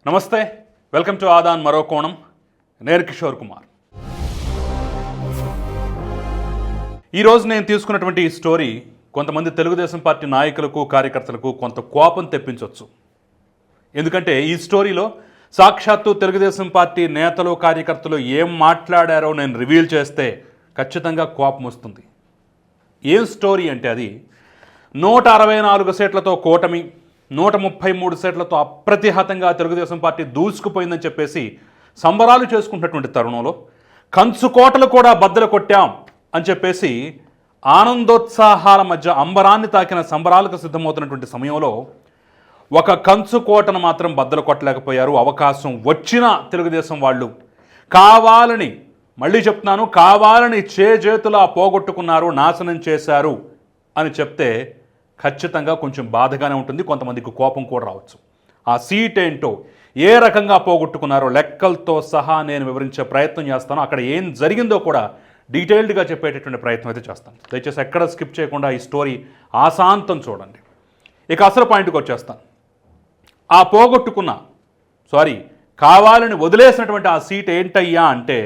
నమస్తే, welcome to Aadan మరో కోణం. నేను కిషోర్ కుమార్. ఈరోజు నేను తీసుకున్నటువంటి ఈ స్టోరీ కొంతమంది తెలుగుదేశం పార్టీ నాయకులకు కార్యకర్తలకు కొంత కోపం తెప్పించవచ్చు. ఎందుకంటే ఈ స్టోరీలో సాక్షాత్తు తెలుగుదేశం పార్టీ నేతలు కార్యకర్తలు ఏం మాట్లాడారో నేను రివీల్ చేస్తే ఖచ్చితంగా కోపం వస్తుంది. ఏం స్టోరీ అంటే అది 164 సీట్లతో కూటమి, 133 సీట్లతో అప్రతిహతంగా తెలుగుదేశం పార్టీ దూసుకుపోయిందని చెప్పేసి సంబరాలు చేసుకుంటున్నటువంటి తరుణంలో కంచుకోటలు కూడా బద్దలు కొట్టాం అని చెప్పేసి ఆనందోత్సాహాల మధ్య అంబరాన్ని తాకిన సంబరాలకు సిద్ధమవుతున్నటువంటి సమయంలో ఒక కంచుకోటను మాత్రం బద్దలు కొట్టలేకపోయారు. అవకాశం వచ్చిన తెలుగుదేశం వాళ్ళు కావాలని, మళ్ళీ చెప్తున్నాను, కావాలని చేతులా పోగొట్టుకున్నారు, నాశనం చేశారు అని చెప్తే ఖచ్చితంగా కొంచెం బాధగానే ఉంటుంది. కొంతమందికి కోపం కూడా రావచ్చు. ఆ సీట్ ఏంటో, ఏ రకంగా పోగొట్టుకున్నారో లెక్కలతో సహా నేను వివరించే ప్రయత్నం చేస్తాను. అక్కడ ఏం జరిగిందో కూడా డీటెయిల్డ్గా చెప్పేటటువంటి ప్రయత్నం అయితే చేస్తాను. దయచేసి ఎక్కడ స్కిప్ చేయకుండా ఈ స్టోరీ ఆశాంతం చూడండి. ఇక అసలు పాయింట్కి వచ్చేస్తాను. ఆ కావాలని వదిలేసినటువంటి ఆ సీట్ ఏంటయ్యా అంటే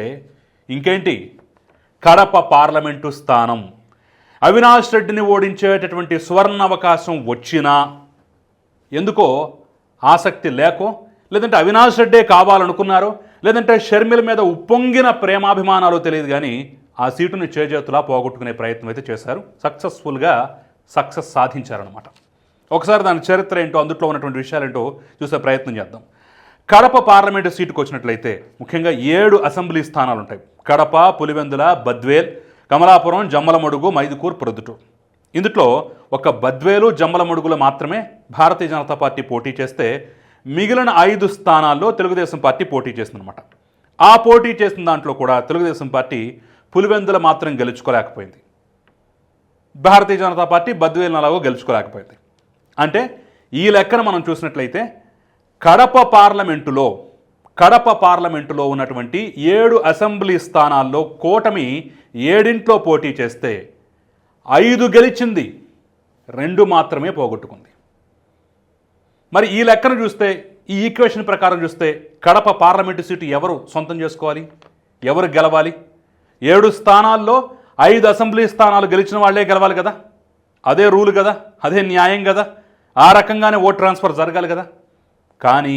ఇంకేంటి, కడప పార్లమెంటు స్థానం. అవినాష్ రెడ్డిని ఓడించేటటువంటి సువర్ణ అవకాశం వచ్చినా ఎందుకో ఆసక్తి లేకో, లేదంటే అవినాష్ రెడ్డే కావాలనుకున్నారో, లేదంటే షర్మిల మీద ఉప్పొంగిన ప్రేమాభిమానాలు తెలియదు కానీ ఆ సీటుని చేతులా పోగొట్టుకునే ప్రయత్నం అయితే చేశారు. సక్సెస్ సాధించారనమాట. ఒకసారి దాని చరిత్ర ఏంటో, అందులో ఉన్నటువంటి విషయాలు ఏంటో చూసే ప్రయత్నం చేద్దాం. కడప పార్లమెంటు సీటుకు వచ్చినట్లయితే ముఖ్యంగా 7 అసెంబ్లీ స్థానాలు ఉంటాయి. కడప, పులివెందుల, బద్వేల్, కమలాపురం, జమ్మలమడుగు, మైదుకూరు, ప్రొద్దుటూరు. ఇందులో ఒక బద్వేలు, జమ్మలమడుగులో మాత్రమే భారతీయ జనతా పార్టీ పోటీ చేస్తే మిగిలిన 5 స్థానాల్లో తెలుగుదేశం పార్టీ పోటీ చేసిందనమాట. ఆ పోటీ చేసిన దాంట్లో కూడా తెలుగుదేశం పార్టీ పులివెందుల మాత్రం గెలుచుకోలేకపోయింది. భారతీయ జనతా పార్టీ బద్వేలు అలాగో గెలుచుకోలేకపోయింది. అంటే ఈ లెక్కన మనం చూసినట్లయితే కడప పార్లమెంటులో ఉన్నటువంటి 7 అసెంబ్లీ స్థానాల్లో కూటమి 7 పోటీ చేస్తే 5 గెలిచింది, 2 మాత్రమే పోగొట్టుకుంది. మరి ఈ లెక్కను చూస్తే, ఈ ఈక్వేషన్ ప్రకారం చూస్తే కడప పార్లమెంటు సీటు ఎవరు సొంతం చేసుకోవాలి, ఎవరు గెలవాలి? 7 స్థానాల్లో 5 అసెంబ్లీ స్థానాలు గెలిచిన వాళ్ళే గెలవాలి కదా. అదే రూల్ కదా, అదే న్యాయం కదా. ఆ రకంగానే ఓట్ ట్రాన్స్ఫర్ జరగాలి కదా. కానీ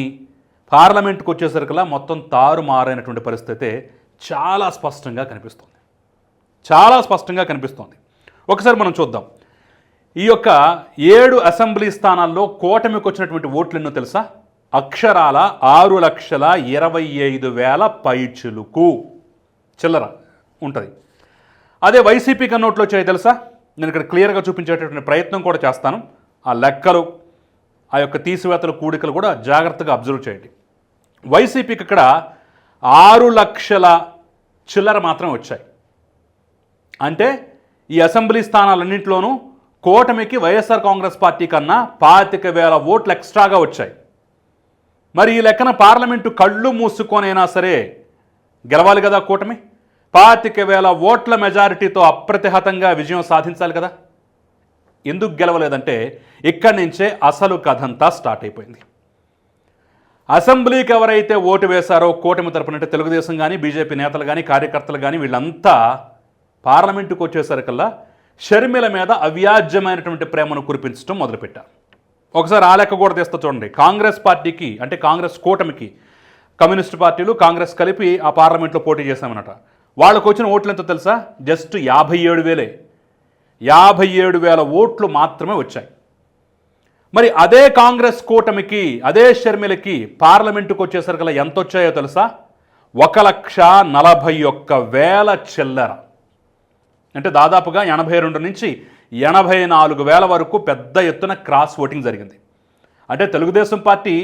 పార్లమెంటుకు వచ్చేసరికలా మొత్తం తారుమారైనటువంటి పరిస్థితి చాలా స్పష్టంగా కనిపిస్తోంది. ఒకసారి మనం చూద్దాం. ఈ యొక్క 7 అసెంబ్లీ స్థానాల్లో కూటమికి వచ్చినటువంటి ఓట్లు ఎన్నో తెలుసా? అక్షరాల 6,25,000 పైచిలుకు చిల్లర ఉంటుంది. అదే వైసీపీ కన్నోట్లో చేయ తెలుసా? నేను ఇక్కడ క్లియర్గా చూపించేటటువంటి ప్రయత్నం కూడా చేస్తాను. ఆ లెక్కలు, ఆ యొక్క తీసివేతలు, కూడికలు కూడా జాగ్రత్తగా అబ్జర్వ్ చేయండి. వైసీపీకి ఇక్కడ 6 లక్షల చిల్లర మాత్రం వచ్చాయి. అంటే ఈ అసెంబ్లీ స్థానాలన్నింటిలోనూ కూటమికి వైఎస్ఆర్ కాంగ్రెస్ పార్టీ కన్నా 25,000 ఓట్లు ఎక్స్ట్రాగా వచ్చాయి. మరి ఈ లెక్కన పార్లమెంటు కళ్ళు మూసుకొనైనా సరే గెలవాలి కదా కూటమి. 25,000 ఓట్ల మెజారిటీతో అప్రతిహతంగా విజయం సాధించాలి కదా. ఎందుకు గెలవలేదంటే ఇక్కడి నుంచే అసలు కథంతా స్టార్ట్ అయిపోయింది. అసెంబ్లీకి ఎవరైతే ఓటు వేశారో కూటమి తరపునంటే తెలుగుదేశం కానీ, బీజేపీ నేతలు కానీ, కార్యకర్తలు కానీ, వీళ్ళంతా పార్లమెంటుకు వచ్చేసరికల్లా షర్మిల మీద అవ్యాజ్యమైనటువంటి ప్రేమను కురిపించడం మొదలుపెట్టారు. ఒకసారి ఆ లెక్క కూడా తీస్తా చూడండి. కాంగ్రెస్ పార్టీకి, అంటే కాంగ్రెస్ కూటమికి, కమ్యూనిస్టు పార్టీలు, కాంగ్రెస్ కలిపి ఆ పార్లమెంట్లో పోటీ చేశామన్నట. వాళ్ళకు వచ్చిన ఓట్లు ఎంతో తెలుసా? జస్ట్ 57,000. 57,000 ఓట్లు మాత్రమే వచ్చాయి. మరి అదే కాంగ్రెస్ కూటమికి, అదే షర్మిలకి పార్లమెంటుకు వచ్చేసరికల్లా ఎంత వచ్చాయో తెలుసా? 1,41,000 చిల్లర. అంటే దాదాపుగా 82 నుంచి 84,000 వరకు పెద్ద ఎత్తున క్రాస్ ఓటింగ్ జరిగింది. అంటే తెలుగుదేశం పార్టీ,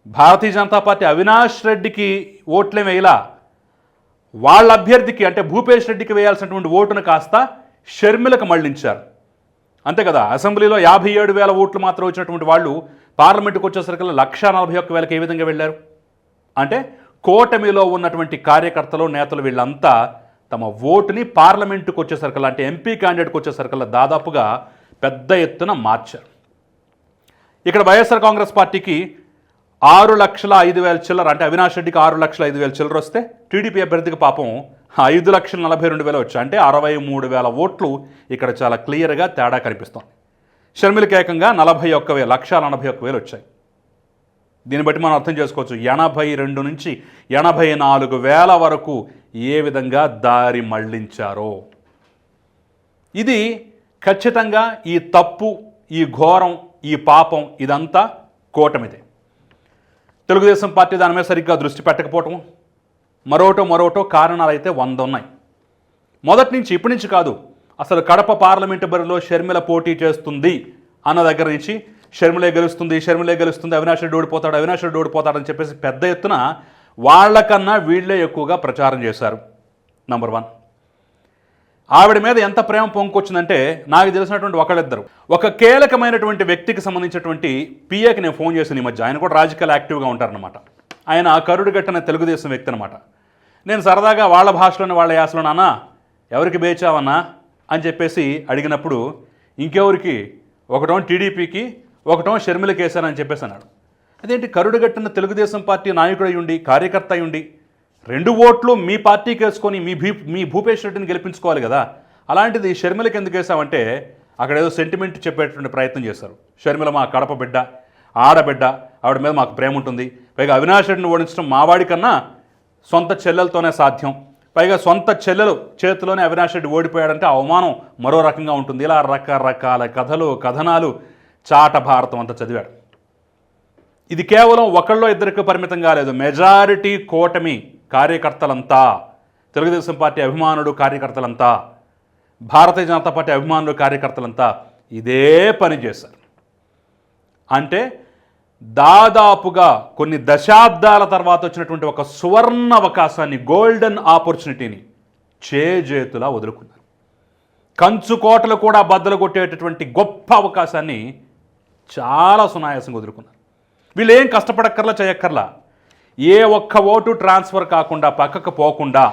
భారతీయ జనతా పార్టీ అవినాష్ రెడ్డికి ఓట్లే వేయలా, వాళ్ళ అభ్యర్థికి అంటే భూపేష్ రెడ్డికి వేయాల్సినటువంటి ఓటును కాస్త షర్మిలకు మళ్లించారు. అంతే కదా. అసెంబ్లీలో 57,000 ఓట్లు మాత్రం వచ్చినటువంటి వాళ్ళు పార్లమెంటుకు వచ్చేసరికి 1,41,000 ఏ విధంగా వెళ్ళారు? అంటే కూటమిలో ఉన్నటువంటి కార్యకర్తలు, నేతలు వీళ్ళంతా తమ ఓటుని పార్లమెంటుకు వచ్చేసరికల్లా, అంటే ఎంపీ క్యాండిడేట్కి వచ్చేసరికల్లా దాదాపుగా పెద్ద ఎత్తున మార్చారు. ఇక్కడ వైఎస్ఆర్ కాంగ్రెస్ పార్టీకి 6,05,000 చిల్లర, అంటే అవినాష్ రెడ్డికి 6,05,000 చిల్లర వస్తే టీడీపీ అభ్యర్థికి పాపం 5,42,000 వచ్చాయి. అంటే 63,000 ఓట్లు ఇక్కడ చాలా క్లియర్గా తేడా కనిపిస్తోంది. షర్మిలకి ఏకంగా 41,41,000 వచ్చాయి. దీన్ని బట్టి మనం అర్థం చేసుకోవచ్చు 82 నుంచి 84,000 వరకు ఏ విధంగా దారి మళ్లించారో. ఇది ఖచ్చితంగా ఈ తప్పు, ఈ ఘోరం, ఈ పాపం ఇదంతా కూటమిదే. తెలుగుదేశం పార్టీ దాని మీద సరిగ్గా దృష్టి పెట్టకపోవటం, మరోటో కారణాలు అయితే 100 ఉన్నాయి. మొదటి నుంచి, ఇప్పటి నుంచి కాదు, అసలు కడప పార్లమెంటు బరిలో షర్మిల పోటీ చేస్తుంది అన్న దగ్గర నుంచి షర్మిలే గెలుస్తుంది, అవినాష్ రెడ్డి ఓడిపోతాడని చెప్పేసి పెద్ద ఎత్తున వాళ్ళకన్నా వీళ్ళే ఎక్కువగా ప్రచారం చేశారు. నంబర్ 1. ఆవిడ మీద ఎంత ప్రేమ పొంగుకొచ్చిందంటే నాకు తెలిసినటువంటి ఒకళ్ళిద్దరు, ఒక కీలకమైనటువంటి వ్యక్తికి సంబంధించినటువంటి పిఏకి నేను ఫోన్ చేశాను ఈ మధ్య. ఆయన కూడా రాజకీయాలు యాక్టివ్గా ఉంటారనమాట. ఆయన కరుడుగట్టిన తెలుగుదేశం వ్యక్తి అనమాట. నేను సరదాగా వాళ్ళ భాషలోనే, వాళ్ళ యాసలోనే, అన్నా ఎవరికి బేచావన్నా అని చెప్పేసి అడిగినప్పుడు, ఇంకెవరికి, ఒకటో టీడీపీకి, ఒకటో షర్మిలకి వేశానని చెప్పేసి అన్నాడు. అదేంటి, కరుడుగట్టిన తెలుగుదేశం పార్టీ నాయకుడు అయ్యుండి, కార్యకర్త అయ్యుండి 2 ఓట్లు మీ పార్టీకి వేసుకొని మీ భూపేష్ రెడ్డిని గెలిపించుకోవాలి కదా, అలాంటిది షర్మిలకి ఎందుకు వేసామంటే అక్కడ ఏదో సెంటిమెంట్ చెప్పేటువంటి ప్రయత్నం చేశారు. షర్మిల మా కడప బిడ్డ, ఆడబిడ్డ, ఆవిడ మీద మాకు ప్రేమ ఉంటుంది, పైగా అవినాష్ రెడ్డిని ఓడించడం మా వాడి కన్నా సొంత చెల్లెలతోనే సాధ్యం, పైగా సొంత చెల్లెలు చేతిలోనే అవినాష్ రెడ్డి ఓడిపోయాడంటే అవమానం మరో రకంగా ఉంటుంది. ఇలా రకరకాల కథలు, కథనాలు చాట భారతం అంతా చదివాడు. ఇది కేవలం ఒకళ్ళో ఇద్దరికి పరిమితం కాలేదు. మెజారిటీ కూటమి కార్యకర్తలంతా, తెలుగుదేశం పార్టీ అభిమానులు కార్యకర్తలంతా, భారతీయ జనతా పార్టీ అభిమానులు కార్యకర్తలంతా ఇదే పని చేశారు. అంటే దాదాపుగా కొన్ని దశాబ్దాల తర్వాత వచ్చినటువంటి ఒక సువర్ణ అవకాశాన్ని, గోల్డెన్ ఆపర్చునిటీని చేజేతులా వదులుకున్నారు. కంచుకోటలు కూడా బద్దలు కొట్టేటటువంటి గొప్ప అవకాశాన్ని చాలా సునాయాసంగా వదులుకున్నారు. వీళ్ళు ఏం కష్టపడక్కర్లా, చేయక్కర్లా. ఏ ఒక్క ఓటు ట్రాన్స్ఫర్ కాకుండా, పక్కకు పోకుండా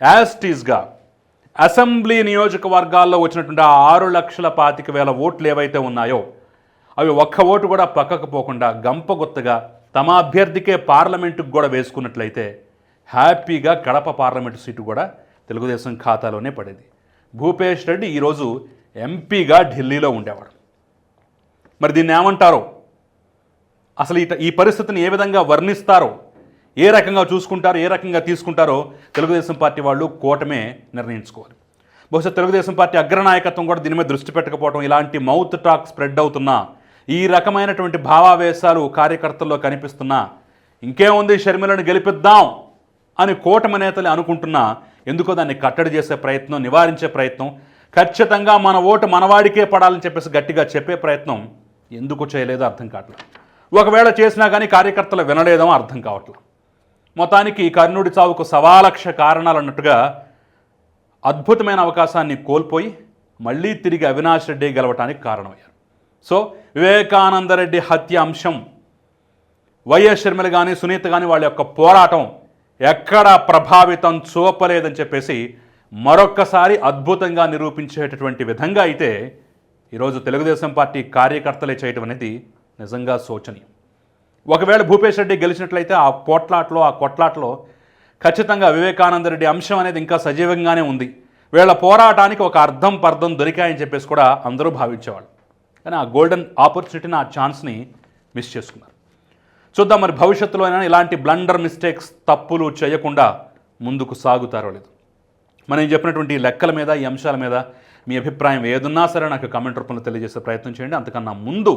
యాస్టీస్గా అసెంబ్లీ నియోజకవర్గాల్లో వచ్చినటువంటి 6,25,000 ఓట్లు ఏవైతే ఉన్నాయో అవి ఒక్క ఓటు కూడా పక్కకు పోకుండా గంపగుత్తగా తమ అభ్యర్థికే పార్లమెంటుకు కూడా వేసుకున్నట్లయితే హ్యాపీగా కడప పార్లమెంటు సీటు కూడా తెలుగుదేశం ఖాతాలోనే పడేది. భూపేష్ రెడ్డి ఈరోజు ఎంపీగా ఢిల్లీలో ఉండేవాడు. మరి దీన్ని ఏమంటారో, అసలు ఈ పరిస్థితిని ఏ విధంగా వర్ణిస్తారో, ఏ రకంగా చూసుకుంటారో, ఏ రకంగా తీసుకుంటారో తెలుగుదేశం పార్టీ వాళ్ళు కూటమే నిర్ణయించుకోవాలి. బహుశా తెలుగుదేశం పార్టీ అగ్రనాయకత్వం కూడా దీని మీద దృష్టి పెట్టకపోవడం, ఇలాంటి మౌత్ టాక్ స్ప్రెడ్ అవుతున్నా, ఈ రకమైనటువంటి భావావేశాలు కార్యకర్తల్లో కనిపిస్తున్నా, ఇంకేముంది షర్మిలను గెలిపిద్దాం అని కూటమి నేతలు అనుకుంటున్నా, ఎందుకో దాన్ని కట్టడి చేసే ప్రయత్నం, నివారించే ప్రయత్నం, ఖచ్చితంగా మన ఓటు మనవాడికే పడాలని చెప్పేసి గట్టిగా చెప్పే ప్రయత్నం ఎందుకు చేయలేదో అర్థం కావట్లేదు. ఒకవేళ చేసినా కానీ కార్యకర్తలు వినలేదేమో అర్థం కావట్లేదు. మొత్తానికి కర్ణుడి చావుకు 1,00,000 కారణాలు అన్నట్టుగా అద్భుతమైన అవకాశాన్ని కోల్పోయి మళ్ళీ తిరిగి అవినాష్ రెడ్డి గెలవటానికి కారణమయ్యారు. సో వివేకానందరెడ్డి హత్య అంశం, వైఎస్ షర్మిల కానీ సునీత కానీ వాళ్ళ యొక్క పోరాటం ఎక్కడా ప్రభావితం చూపలేదని చెప్పేసి మరొక్కసారి అద్భుతంగా నిరూపించేటటువంటి విధంగా అయితే ఈరోజు తెలుగుదేశం పార్టీ కార్యకర్తలే చేయటం అనేది నిజంగా శోచనీయం. ఒకవేళ భూపేష్ రెడ్డి గెలిచినట్లయితే ఆ కొట్లాట్లో ఖచ్చితంగా వివేకానందరెడ్డి అంశం అనేది ఇంకా సజీవంగానే ఉంది. వీళ్ళ పోరాటానికి ఒక అర్థం పర్థం దొరికాయని చెప్పేసి కూడా అందరూ భావించేవాళ్ళు. కానీ ఆ గోల్డెన్ ఆపర్చునిటీని, ఆ ఛాన్స్ని మిస్ చేసుకున్నారు. చూద్దాం మరి భవిష్యత్తులో అయినా ఇలాంటి బ్లండర్ మిస్టేక్స్, తప్పులు చేయకుండా ముందుకు సాగుతారో లేదు. మనం చెప్పినటువంటి లెక్కల మీద, ఈ అంశాల మీద మీ అభిప్రాయం ఏదున్నా సరే నాకు కామెంట్ రూపంలో తెలియజేసే ప్రయత్నం చేయండి. అంతకన్నా ముందు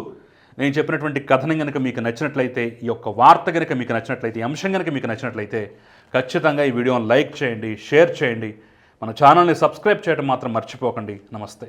నేను చెప్పినటువంటి కథనం కనుక మీకు నచ్చినట్లయితే, ఈ యొక్క వార్త కనుక మీకు నచ్చినట్లయితే, ఈ అంశం కనుక మీకు నచ్చినట్లయితే ఖచ్చితంగా ఈ వీడియోని లైక్ చేయండి, షేర్ చేయండి, మన ఛానల్ని సబ్స్క్రైబ్ చేయడం మాత్రం మర్చిపోకండి. నమస్తే.